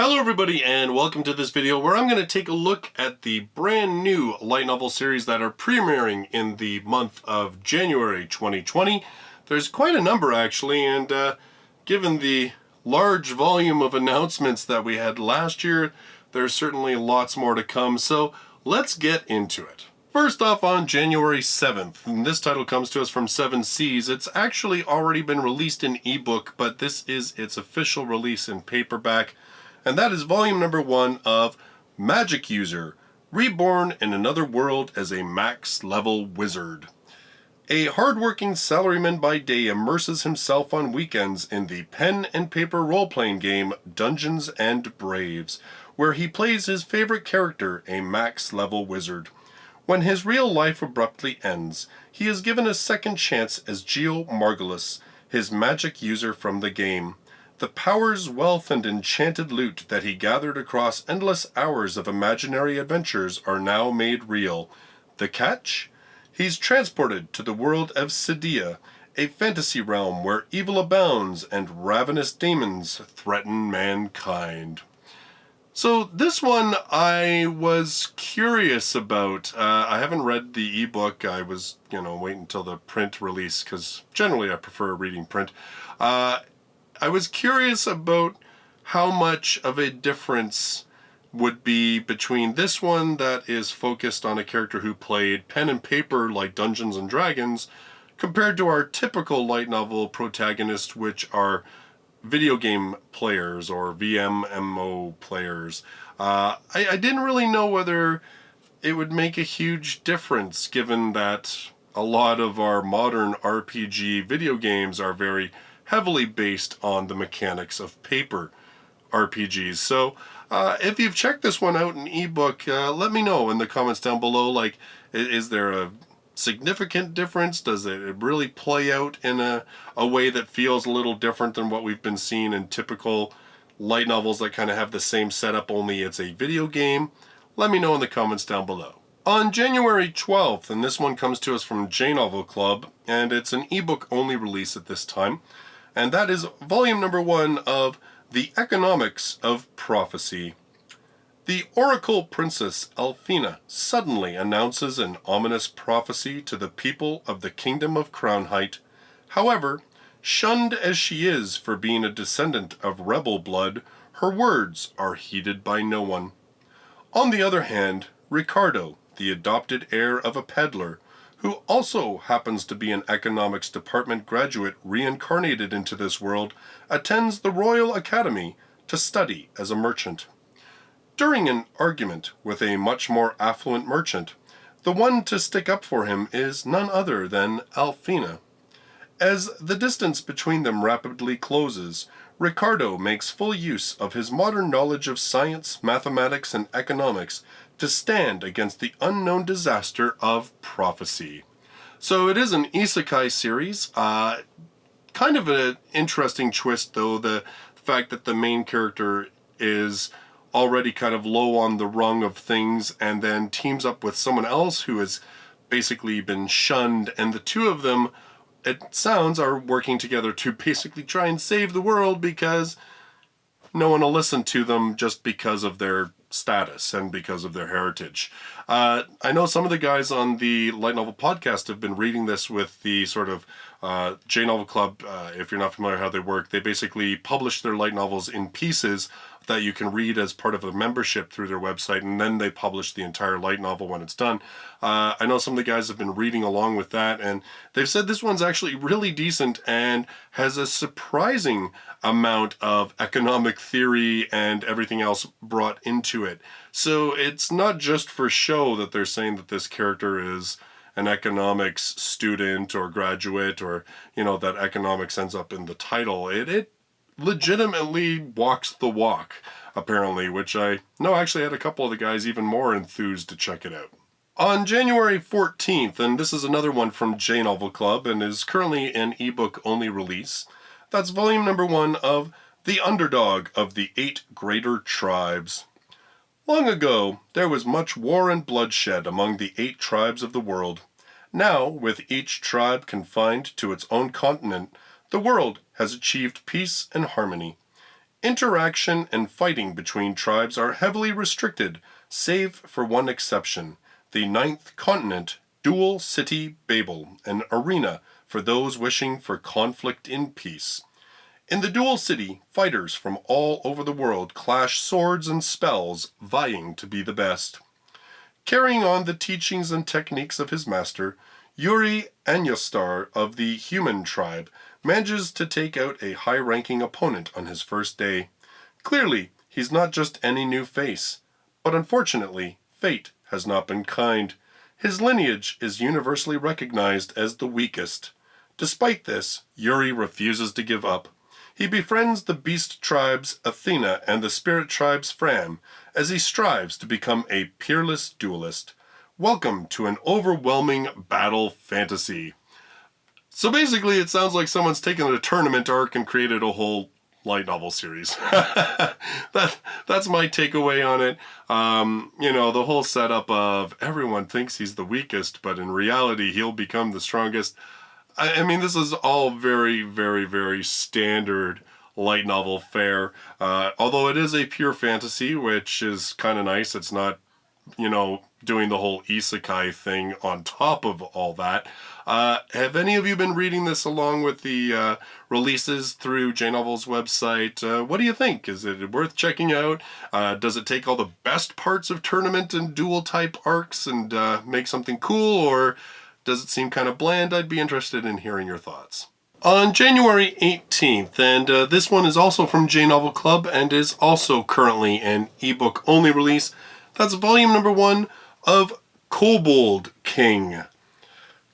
Hello everybody and welcome to this video where I'm going to take a look at the brand new light novel series that are premiering in the month of January 2020. There's quite a number actually, and given the large volume of announcements that we had last year, there's certainly lots more to come, so let's get into it. First off, on January 7th, and this title comes to us from 7 Seas. It's actually already been released in ebook, but this is its official release in paperback. And that is volume number 1 of Magic User, Reborn in Another World as a Max-Level Wizard. A hard-working salaryman by day immerses himself on weekends in the pen and paper role-playing game Dungeons and Braves, where he plays his favorite character, a Max-Level Wizard. When his real life abruptly ends, he is given a second chance as Geo Margulis, his magic user from the game. The powers, wealth, and enchanted loot that he gathered across endless hours of imaginary adventures are now made real. The catch? He's transported to the world of Cydia, a fantasy realm where evil abounds and ravenous demons threaten mankind. So this one I was curious about. I haven't read the ebook. I was, waiting until the print release because generally I prefer reading print. I was curious about how much of a difference would be between this one that is focused on a character who played pen and paper like Dungeons and Dragons compared to our typical light novel protagonists, which are video game players or VMMO players. I didn't really know whether it would make a huge difference given that a lot of our modern RPG video games are very heavily based on the mechanics of paper RPGs. So if you've checked this one out in ebook, let me know in the comments down below. Like, is there a significant difference? Does it really play out in a way that feels a little different than what we've been seeing in typical light novels that kind of have the same setup, only it's a video game? Let me know in the comments down below. On January 12th, and this one comes to us from J-Novel Club, and it's an ebook only release at this time, and that is volume number 1 of The Economics of Prophecy. The Oracle Princess Alfina suddenly announces an ominous prophecy to the people of the Kingdom of Crownheight. However, shunned as she is for being a descendant of rebel blood, her words are heeded by no one. On the other hand, Ricardo, the adopted heir of a peddler, who also happens to be an economics department graduate reincarnated into this world, attends the Royal Academy to study as a merchant. During an argument with a much more affluent merchant, the one to stick up for him is none other than Alfina. As the distance between them rapidly closes, Ricardo makes full use of his modern knowledge of science, mathematics, and economics to stand against the unknown disaster of prophecy. So it is an isekai series. Kind of an interesting twist, though, the fact that the main character is already kind of low on the rung of things and then teams up with someone else who has basically been shunned, and the two of them, it sounds, are working together to basically try and save the world because no one will listen to them just because of their status and because of their heritage. I know some of the guys on the Light Novel podcast have been reading this with the sort of J-Novel Club. If you're not familiar how they work, they basically publish their light novels in pieces that you can read as part of a membership through their website, and then they publish the entire light novel when it's done. I know some of the guys have been reading along with that, and they've said this one's actually really decent and has a surprising amount of economic theory and everything else brought into it. So it's not just for show that they're saying that this character is an economics student or graduate, or, that economics ends up in the title. It legitimately walks the walk, apparently, which I know actually had a couple of the guys even more enthused to check it out. On January 14th, and this is another one from J-Novel Club and is currently an ebook only release, that's volume number 1 of The Underdog of the 8 Greater Tribes. Long ago, there was much war and bloodshed among the 8 tribes of the world. Now, with each tribe confined to its own continent, the world has achieved peace and harmony. Interaction and fighting between tribes are heavily restricted, save for one exception, the Ninth Continent, Dual City Babel, an arena for those wishing for conflict in peace. In the Dual City, fighters from all over the world clash swords and spells, vying to be the best. Carrying on the teachings and techniques of his master, Yuri Anyastar of the Human Tribe manages to take out a high-ranking opponent on his first day. Clearly, he's not just any new face, but unfortunately, fate has not been kind. His lineage is universally recognized as the weakest. Despite this, Yuri refuses to give up. He befriends the Beast Tribe's Athena and the Spirit Tribe's Fram as he strives to become a peerless duelist. Welcome to an overwhelming battle fantasy. So basically, it sounds like someone's taken a tournament arc and created a whole light novel series. That's my takeaway on it. The whole setup of everyone thinks he's the weakest, but in reality, he'll become the strongest. I mean, this is all very, very, very standard light novel fare. Although it is a pure fantasy, which is kind of nice. It's not, doing the whole isekai thing on top of all that. Have any of you been reading this along with the releases through JNovel's website? What do you think? Is it worth checking out? Does it take all the best parts of tournament and duel type arcs and make something cool, or does it seem kind of bland? I'd be interested in hearing your thoughts. On January 18th, and this one is also from JNovel Club and is also currently an ebook only release. That's volume number 1 of Cobalt King.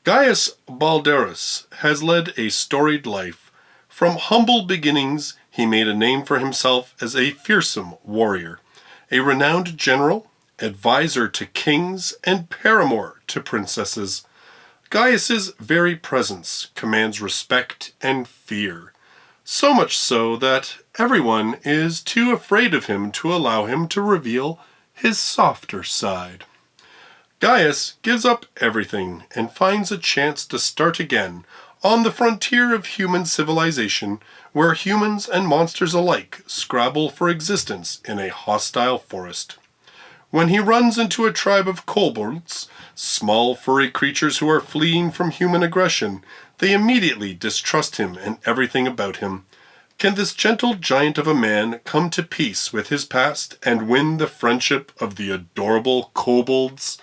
Gaius Balderus has led a storied life. From humble beginnings, he made a name for himself as a fearsome warrior, a renowned general, advisor to kings, and paramour to princesses. Gaius's very presence commands respect and fear, so much so that everyone is too afraid of him to allow him to reveal his softer side. Gaius gives up everything and finds a chance to start again on the frontier of human civilization, where humans and monsters alike scrabble for existence in a hostile forest. When he runs into a tribe of kobolds, small furry creatures who are fleeing from human aggression, they immediately distrust him and everything about him. Can this gentle giant of a man come to peace with his past and win the friendship of the adorable kobolds?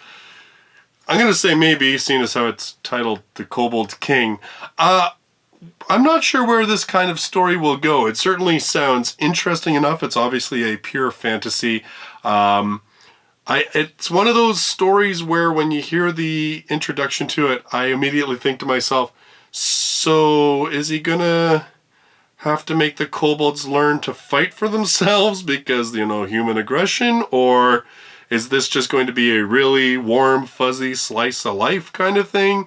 I'm going to say maybe, seeing as how it's titled The Cobalt King. I'm not sure where this kind of story will go. It certainly sounds interesting enough. It's obviously a pure fantasy. It's one of those stories where when you hear the introduction to it, I immediately think to myself, so is he going to have to make the kobolds learn to fight for themselves because, human aggression? Or is this just going to be a really warm, fuzzy slice of life kind of thing?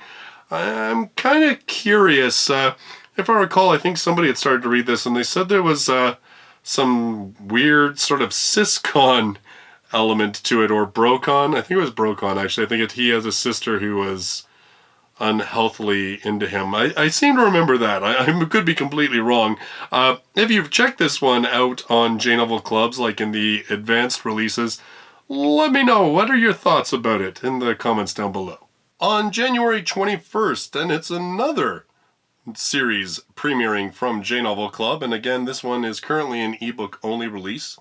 I'm kind of curious. If I recall, I think somebody had started to read this and they said there was some weird sort of siscon element to it, or brocon. I think it was brocon, actually. I think he has a sister who was unhealthily into him. I seem to remember that. I could be completely wrong. If you've checked this one out on JNovel Clubs, like in the advanced releases, let me know. What are your thoughts about it in the comments down below. On January 21st, and it's another series premiering from JNovel Club, and again, this one is currently an ebook only release.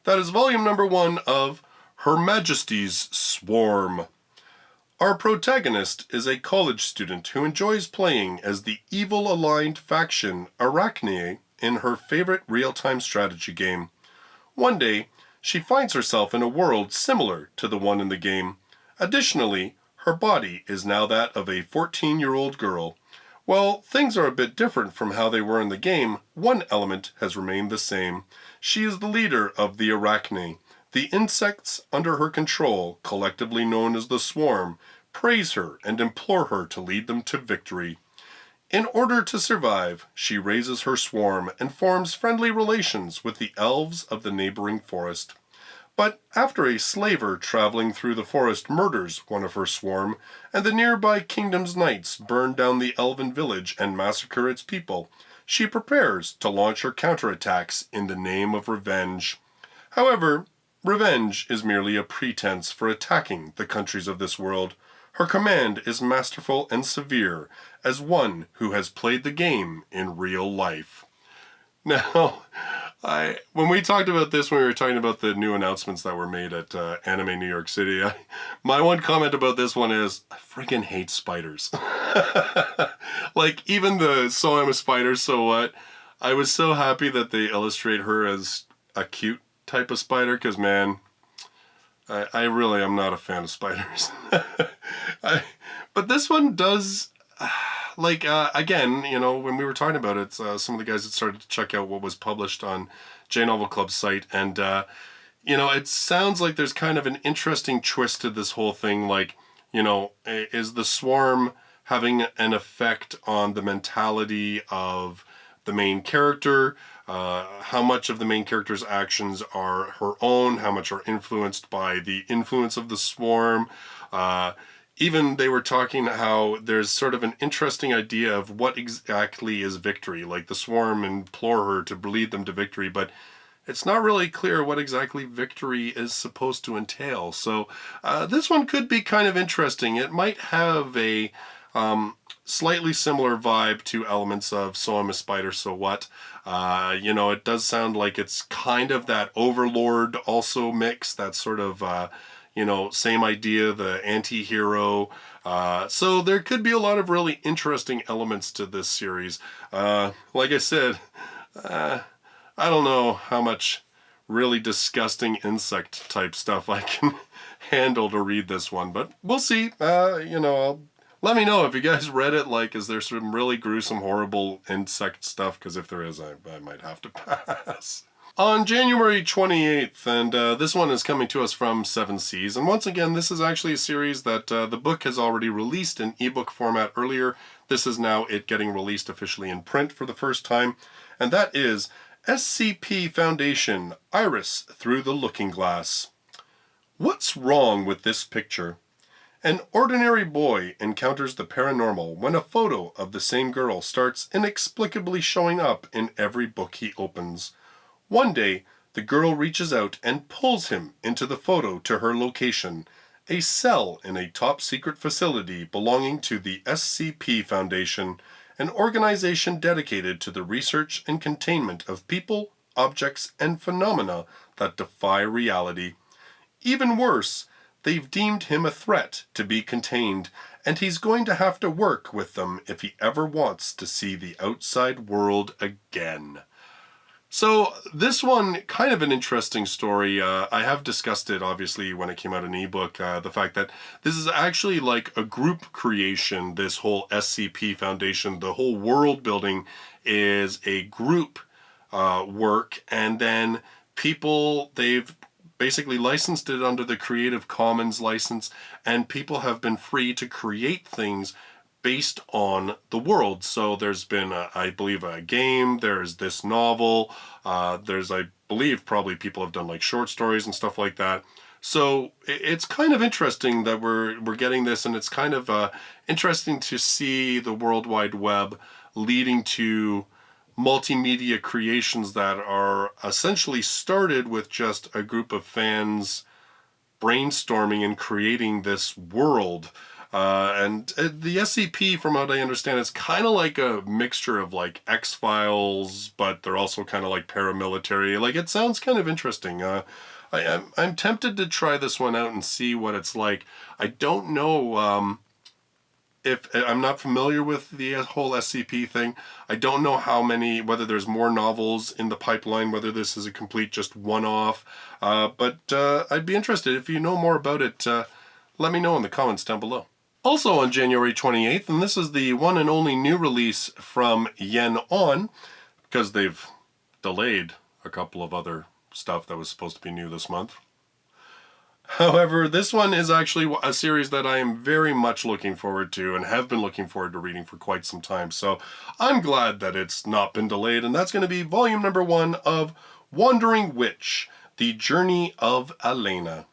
That is volume number 1 of Her Majestys Swarm. Our protagonist is a college student who enjoys playing as the evil-aligned faction Arachne in her favorite real-time strategy game. One day, she finds herself in a world similar to the one in the game. Additionally, her body is now that of a 14-year-old girl. While things are a bit different from how they were in the game, one element has remained the same. She is the leader of the Arachne. The insects under her control, collectively known as the Swarm, praise her and implore her to lead them to victory. In order to survive, she raises her swarm and forms friendly relations with the elves of the neighboring forest. But after a slaver traveling through the forest murders one of her swarm, and the nearby kingdom's knights burn down the elven village and massacre its people, she prepares to launch her counterattacks in the name of revenge. However, revenge is merely a pretense for attacking the countries of this world. Her command is masterful and severe, as one who has played the game in real life. Now, when we talked about this, when we were talking about the new announcements that were made at Anime New York City, my one comment about this one is, I freaking hate spiders. Like, even the So I'm a Spider, so what? I was so happy that they illustrate her as a cute type of spider, because, man, I really am not a fan of spiders. But this one does... Like, again, you know, when we were talking about it, some of the guys had started to check out what was published on J-Novel Club's site, and, you know, it sounds like there's kind of an interesting twist to this whole thing. Like, you know, is the Swarm having an effect on the mentality of the main character? How much of the main character's actions are her own? How much are influenced by the influence of the Swarm? Even they were talking how there's sort of an interesting idea of what exactly is victory. Like, the Swarm implore her to lead them to victory, but it's not really clear what exactly victory is supposed to entail. So this one could be kind of interesting. It might have a slightly similar vibe to elements of So I'm a Spider, So What? You know, it does sound like it's kind of that Overlord also mix, that sort of... you know, same idea, the anti-hero. So there could be a lot of really interesting elements to this series. Like I said, I don't know how much really disgusting insect type stuff I can handle to read this one, but we'll see. You know, let me know if you guys read it. Like, is there some really gruesome, horrible insect stuff? Because if there is, I might have to pass. On January 28th, and this one is coming to us from Seven Seas, and once again, this is actually a series that the book has already released in ebook format earlier. This is now it getting released officially in print for the first time, and that is SCP Foundation Iris Through the Looking Glass. What's wrong with this picture? An ordinary boy encounters the paranormal when a photo of the same girl starts inexplicably showing up in every book he opens. One day, the girl reaches out and pulls him into the photo to her location, a cell in a top-secret facility belonging to the SCP Foundation, an organization dedicated to the research and containment of people, objects, and phenomena that defy reality. Even worse, they've deemed him a threat to be contained, and he's going to have to work with them if he ever wants to see the outside world again. So this one, kind of an interesting story. I have discussed it, obviously, when it came out in ebook, the fact that this is actually like a group creation, this whole SCP Foundation. The whole world building is a group work, and then people, they've basically licensed it under the Creative Commons license, and people have been free to create things based on the world. So there's been, I believe, a game, there's this novel, there's, I believe, probably people have done like short stories and stuff like that. So it's kind of interesting that we're getting this, and it's kind of interesting to see the World Wide Web leading to multimedia creations that are essentially started with just a group of fans brainstorming and creating this world. And the SCP, from what I understand, is kind of like a mixture of like X-Files, but they're also kind of like paramilitary. Like, it sounds kind of interesting. I'm tempted to try this one out and see what it's like. I don't know if I'm not familiar with the whole SCP thing. I don't know how many, whether there's more novels in the pipeline, whether this is a complete just one-off. But I'd be interested. If you know more about it, let me know in the comments down below. Also on January 28th, and this is the one and only new release from Yen On, because they've delayed a couple of other stuff that was supposed to be new this month. However, this one is actually a series that I am very much looking forward to and have been looking forward to reading for quite some time. So I'm glad that it's not been delayed, and that's going to be volume number 1 of Wandering Witch, The Journey of Elena.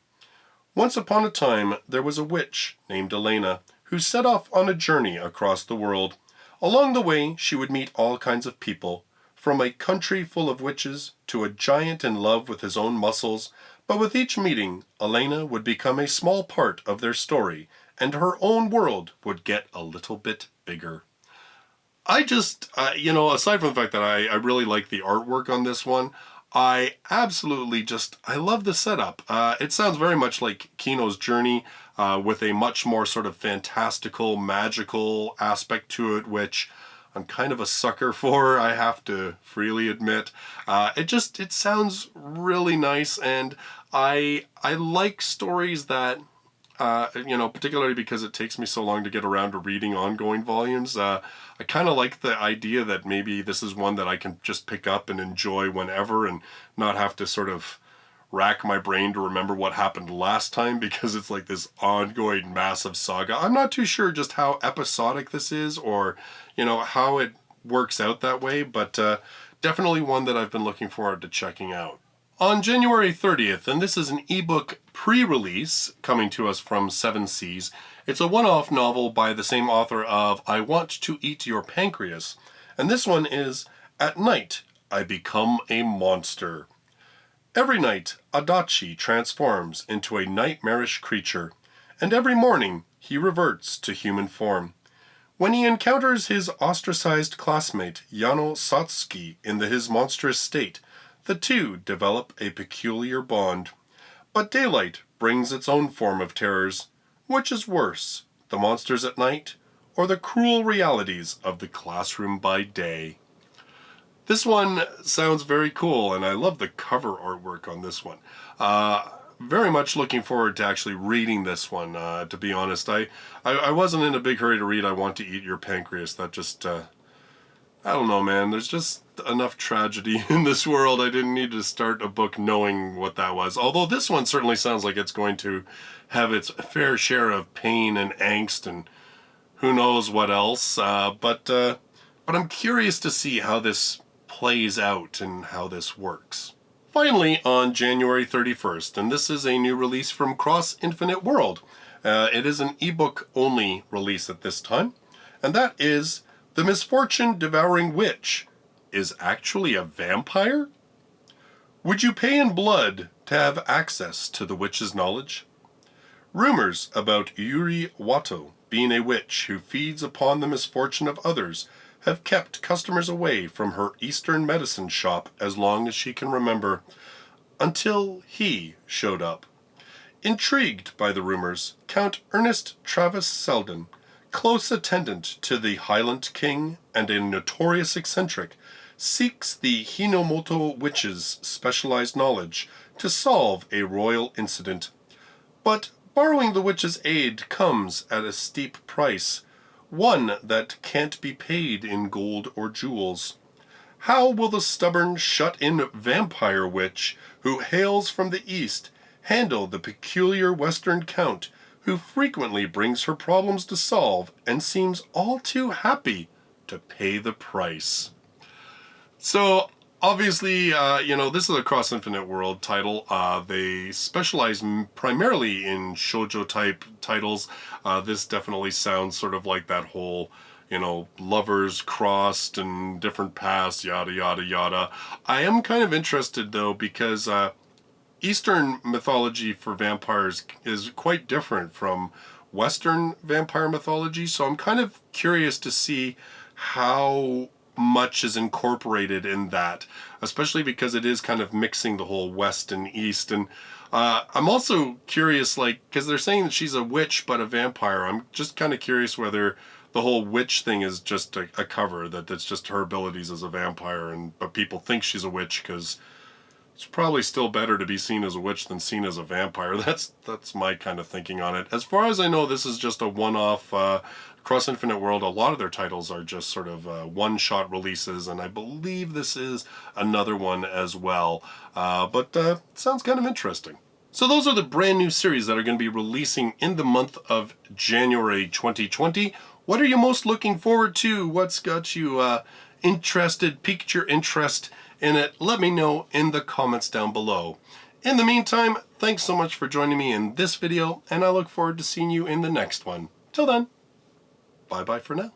Once upon a time, there was a witch named Elena who set off on a journey across the world. Along the way, she would meet all kinds of people, from a country full of witches to a giant in love with his own muscles, but with each meeting, Elena would become a small part of their story, and her own world would get a little bit bigger. I just, aside from the fact that I really like the artwork on this one, I absolutely I love the setup. It sounds very much like Kino's Journey, with a much more sort of fantastical, magical aspect to it, which I'm kind of a sucker for, I have to freely admit. It sounds really nice, and I like stories that, particularly because it takes me so long to get around to reading ongoing volumes. I kind of like the idea that maybe this is one that I can just pick up and enjoy whenever and not have to sort of rack my brain to remember what happened last time, because it's like this ongoing massive saga. I'm not too sure just how episodic this is, or, how it works out that way, but definitely one that I've been looking forward to checking out. On January 30th, and this is an ebook pre-release coming to us from 7 Seas, it's a one-off novel by the same author of I Want to Eat Your Pancreas, and this one is At Night, I Become a Monster. Every night, Adachi transforms into a nightmarish creature, and every morning he reverts to human form. When he encounters his ostracized classmate Yano Satsuki in his monstrous state, the two develop a peculiar bond. But daylight brings its own form of terrors. Which is worse, the monsters at night, or the cruel realities of the classroom by day? This one sounds very cool, and I love the cover artwork on this one. Very much looking forward to actually reading this one, to be honest. I wasn't in a big hurry to read I Want to Eat Your Pancreas. That just, I don't know, man. There's just enough tragedy in this world. I didn't need to start a book knowing what that was. Although this one certainly sounds like it's going to have its fair share of pain and angst and who knows what else. But I'm curious to see how this plays out and how this works. Finally, on January 31st, and this is a new release from Cross Infinite World. It is an ebook only release at this time, and that is The Misfortune Devouring Witch is actually a vampire? Would you pay in blood to have access to the witch's knowledge? Rumors about Yuri Wato being a witch who feeds upon the misfortune of others have kept customers away from her Eastern medicine shop as long as she can remember, until he showed up. Intrigued by the rumors, Count Ernest Travis Selden, close attendant to the Highland King and a notorious eccentric, seeks the Hinomoto witch's specialized knowledge to solve a royal incident. But borrowing the witch's aid comes at a steep price, one that can't be paid in gold or jewels. How will the stubborn, shut-in vampire witch, who hails from the east, handle the peculiar Western count, who frequently brings her problems to solve and seems all too happy to pay the price? So, obviously, this is a Cross Infinite World title. They specialize primarily in shoujo-type titles. This definitely sounds sort of like that whole, lovers crossed and different paths, yada, yada, yada. I am kind of interested, though, because Eastern mythology for vampires is quite different from Western vampire mythology, so I'm kind of curious to see how much is incorporated in that, especially because it is kind of mixing the whole West and East. And I'm also curious, because they're saying that she's a witch but a vampire. I'm just kind of curious whether the whole witch thing is just a cover, that's just her abilities as a vampire, but people think she's a witch because it's probably still better to be seen as a witch than seen as a vampire. That's my kind of thinking on it. As far as I know, this is just a one-off. Cross Infinite World, a lot of their titles are just sort of one-shot releases, and I believe this is another one as well. But sounds kind of interesting. So those are the brand new series that are going to be releasing in the month of January 2020. What are you most looking forward to? What's got you interested, piqued your interest in it? Let me know in the comments down below. In the meantime, thanks so much for joining me in this video, and I look forward to seeing you in the next one. Till then, bye-bye for now.